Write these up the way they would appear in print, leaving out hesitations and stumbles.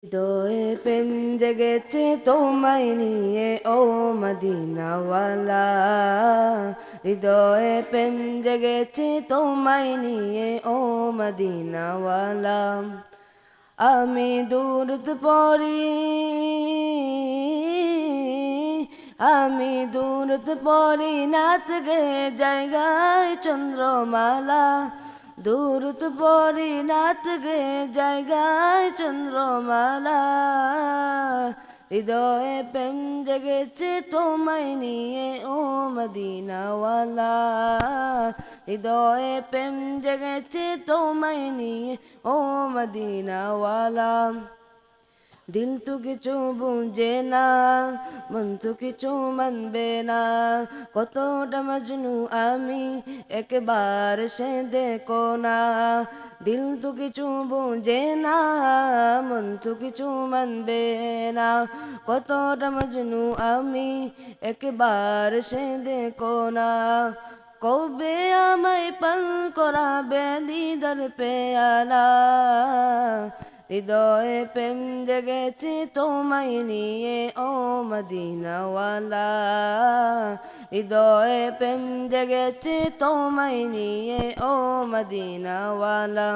হৃদয়ে প্রেম জেগেছে তোমায় নিয়ে ও মদিনাওয়ালা। হৃদয়ে প্রেম জেগেছে তোমায় নিয়ে ও মদিনাওয়ালা। আমি দূরত পড়ি, আমি দূরত পড়ি নাথ গে জায়গায় চন্দ্রমালা। দূরত পড়ি নাথ গে জায়গায় চন্দ্রমালা। হৃদয়ে প্রেম জেগেছে তোমায় নিয়ে ও মদিনাওয়ালা। হৃদয়ে প্রেম জেগেছে তোমায় নিয়ে ও মদিনাওয়ালা। দিল তো কিছু বুঝে না, মন তো কিছু মানবে না, কতটা মজনু আমি একবার সে দেখো না। দিল তো কিছু বুঝে না, মন তো কিছু মানবে না, কতটা মজনু আমি একবার সে দেখো না। কবে আমায় পান করাবে দিদার পেয়ালা। হৃদয়ে প্রেম জেগেছে তোমায় নিয়ে ও মদিনাওয়ালা। হৃদয়ে প্রেম জেগেছে তোমায় নিয়ে ও মদিনাওয়ালা।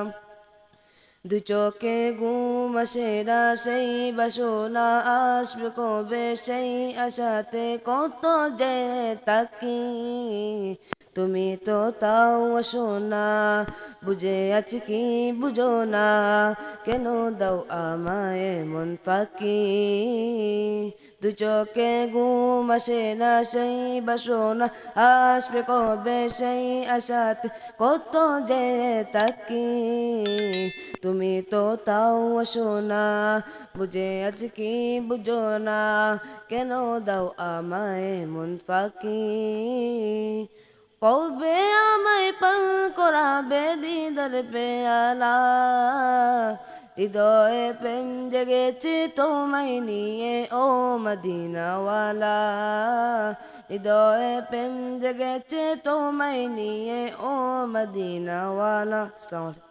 দু চোখে ঘুম আসে না সেই বাসনা আসবে কবে সেই আশাতে কত যে তাকি। তুমি তো তাও আসো না, বুঝে আছি কি বুঝো না, কেন দাও আমায় মন ফাঁকি। দু চোখে ঘুম আসে না সেই বাসনা আসবে কবে সেই আশাতে কত যে তাকি। তুমি তো তাও আসো না, বুঝে আছি কি বুঝো না, কেন দাও আমায় মন ফাঁকি। কবে আমায় পান করাবে দিদার পেয়ালা। হৃদয়ে প্রেম জেগেছে তোমায় নিয়ে ও মদিনাওয়ালা। হৃদয়ে প্রেম জেগেছে তোমায় নিয়ে ও মদিনাওয়ালা। আসসালামু আলাইকুম।